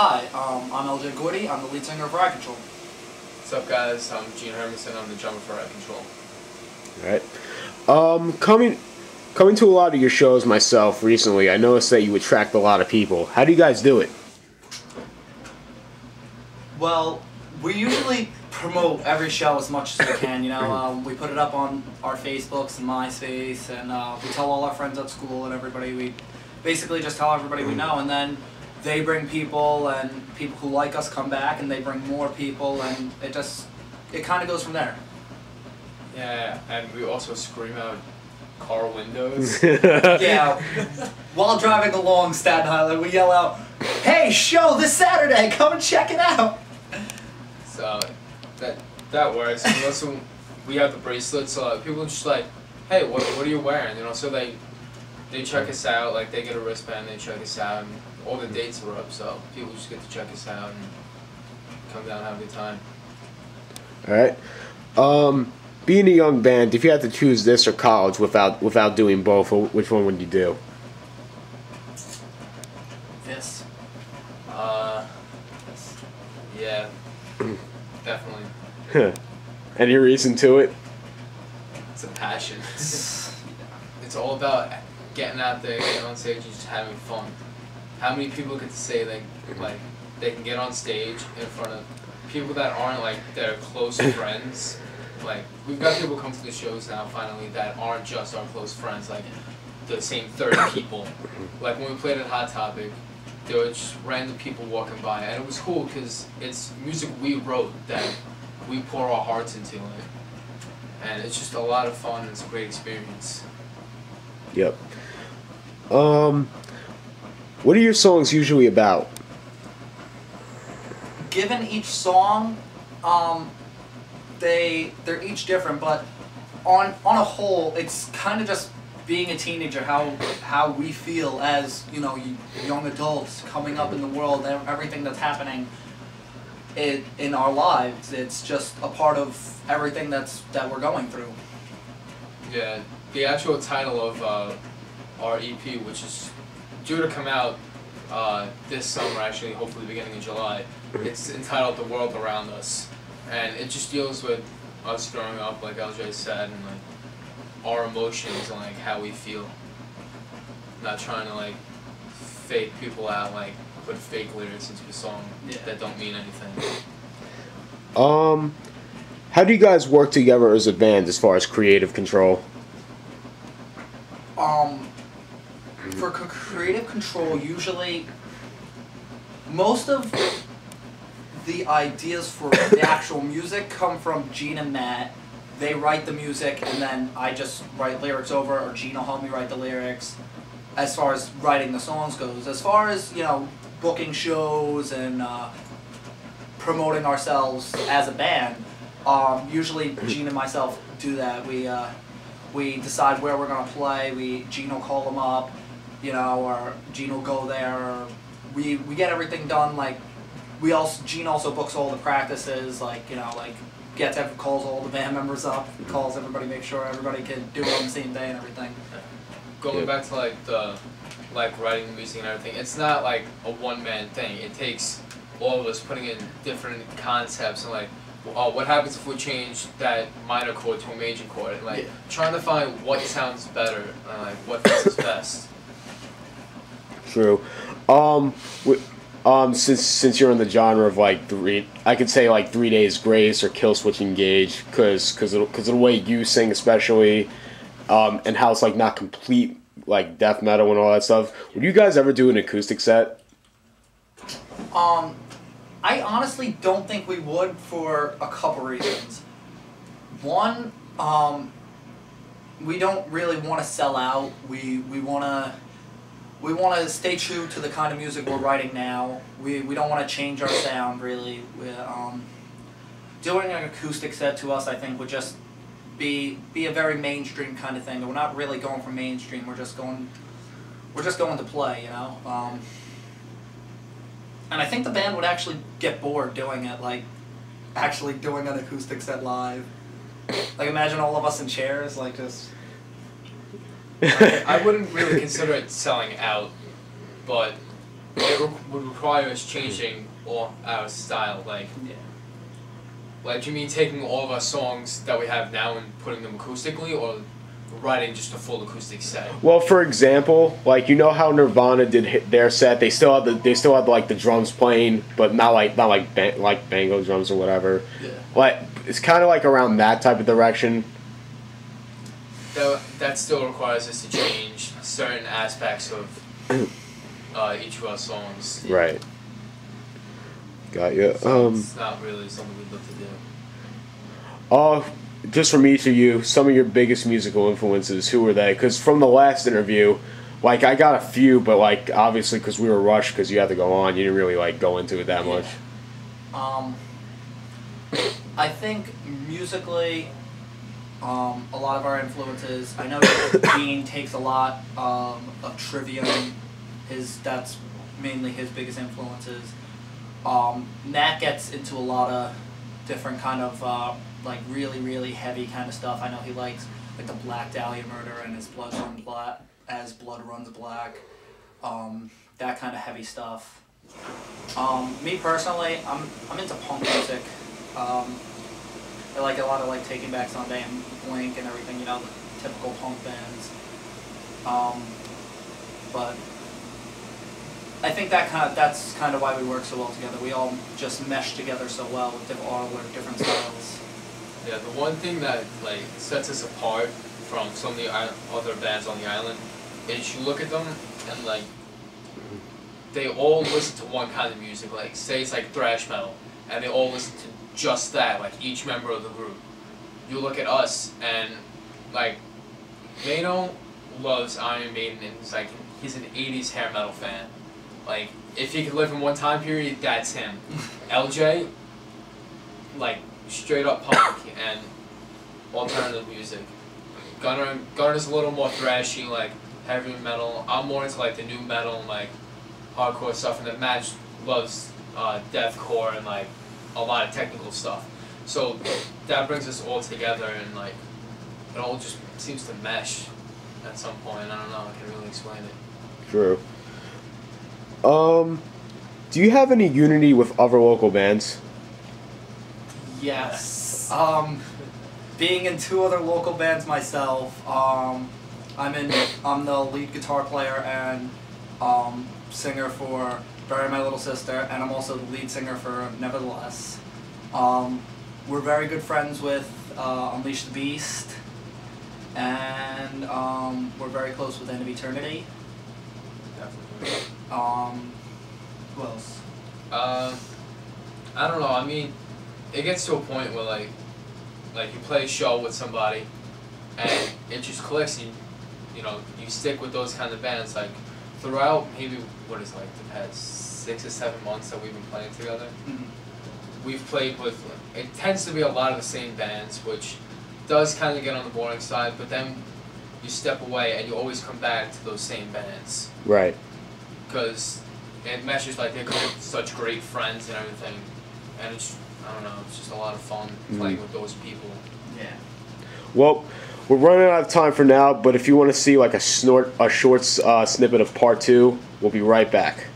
Hi, I'm LJ Gordy. I'm the lead singer of Riot Control. What's up, guys? I'm Gene Hermanson. I'm the drummer for Riot Control. All right. Coming to a lot of your shows myself recently, I noticed that you attract a lot of people. How do you guys do it? Well, we usually promote every show as much as we can. We put it up on our Facebooks and MySpace, and we tell all our friends at school and everybody. We basically just tell everybody we know, and then they bring people, and people who like us come back, and they bring more people, and it kind of goes from there. Yeah, and we also scream out car windows. Yeah, while driving along Staten Island, we yell out, "Hey, show this Saturday! Come and check it out!" So that works. And also, we have the bracelets, so people are just like, "Hey, what are you wearing?" So they check us out. Like, they get a wristband, they check us out, and all the dates are up, so people just get to check us out and come down and have a good time. All right. Being a young band, if you had to choose this or college without doing both, which one would you do? This. Yeah, definitely. Any reason to it? It's a passion. It's all about getting out there, getting on stage, and just having fun. How many people get to say like they can get on stage in front of people that aren't like their close friends? Like, we've got people come to the shows now finally that aren't just our close friends, like the same 30 people. Like when we played at Hot Topic, there were just random people walking by, and it was cool because it's music we wrote that we pour our hearts into it, and it's just a lot of fun and it's a great experience. Yep. What are your songs usually about? Given each song, they're each different, but on a whole, it's kind of just being a teenager, how we feel as young adults coming up in the world, everything that's happening in our lives. It's just a part of everything that we're going through. Yeah, the actual title of our EP, which is due to come out this summer, actually, hopefully beginning of July, it's entitled "The World Around Us," and it just deals with us growing up, like LJ said, and like our emotions and like how we feel. Not trying to like fake people out, like put fake lyrics into a song that don't mean anything. How do you guys work together as a band as far as creative control? For creative control, usually most of the ideas for the actual music come from Gene and Matt. They write the music, and then I just write lyrics over, or Gene will help me write the lyrics. As far as writing the songs goes, as far as booking shows and promoting ourselves as a band, usually Gene and myself do that. We decide where we're gonna play. Gene will call them up, or Gene will go there. Or we get everything done. Like Gene also books all the practices. Calls all the band members up, calls everybody, make sure everybody can do it on the same day and everything. Going back to writing the music and everything, it's not like a one-man thing. It takes all of us putting in different concepts and what happens if we change that minor chord to a major chord, and trying to find what sounds better and what fits us best. True. Since you're in the genre of I could say 3 Days Grace or Kill Switch Engage, because of the way you sing especially, and how it's not complete death metal and all that stuff. Would you guys ever do an acoustic set? I honestly don't think we would, for a couple reasons. One, we don't really want to sell out. We want to stay true to the kind of music we're writing now. We don't want to change our sound, really. Doing an acoustic set to us, I think, would just be a very mainstream kind of thing. We're not really going for mainstream. We're just going to play, And I think the band would actually get bored doing it, actually doing an acoustic set live. Imagine all of us in chairs, just... I wouldn't really consider it selling out, but would require us changing all our style. Like, Yeah. like you mean taking all of our songs that we have now and putting them acoustically, or writing just a full acoustic set? Well, for example, like you know how Nirvana did their set, they still had like the drums playing, but not like bango drums or whatever. Yeah. Like it's kind of like around that type of direction. That still requires us to change certain aspects of each of our songs. Right. Got you. So it's not really something we'd look to do. Just from each of you, some of your biggest musical influences, who were they? Because from the last interview, like I got a few, but like obviously because we were rushed because you had to go on, you didn't really like go into it that much. I think musically, a lot of our influences. I know Gene takes a lot of Trivium. That's mainly his biggest influences. Nat gets into a lot of different kind of like really, really heavy kind of stuff. I know he likes like the Black Dahlia Murder and As Blood Runs Black. That kind of heavy stuff. Me personally, I'm into punk music. I like a lot of like Taking Back Sunday and Blink and everything. You know, the typical punk bands. But I think that's kind of why we work so well together. We all just mesh together so well with all our different styles. Yeah, the one thing that like sets us apart from some of the other bands on the island is you look at them and like they all listen to one kind of music. Like say it's like thrash metal, and they all listen to just that. Like each member of the group. You look at us and like Mano loves Iron Maiden and he's an '80s hair metal fan. Like, if he could live in one time period, that's him. LJ, like, straight up punk and alternative music. Gunner's a little more thrashy, like, heavy metal. I'm more into, like, the new metal and, like, hardcore stuff. And then Matt loves deathcore and, like, a lot of technical stuff. So, that brings us all together and, like, it all just seems to mesh at some point. I don't know, I can't really explain it. True. Do you have any unity with other local bands? Yes. Being in 2 other local bands myself, I'm the lead guitar player and singer for Bury My Little Sister, and I'm also the lead singer for Nevertheless. We're very good friends with Unleash the Beast, and we're very close with End of Eternity. Definitely. Who else? I don't know. I mean, it gets to a point where like you play a show with somebody, and it just clicks. And you know, you stick with those kind of bands. Like throughout maybe what is like the past 6 or 7 months that we've been playing together, we've played with. It tends to be a lot of the same bands, which does kind of get on the boring side. But then you step away and you always come back to those same bands. Right. Because it meshes like they're such great friends and everything, and it's I don't know, it's just a lot of fun playing with those people. Yeah. Well, we're running out of time for now, but if you want to see like a short snippet of part 2, we'll be right back.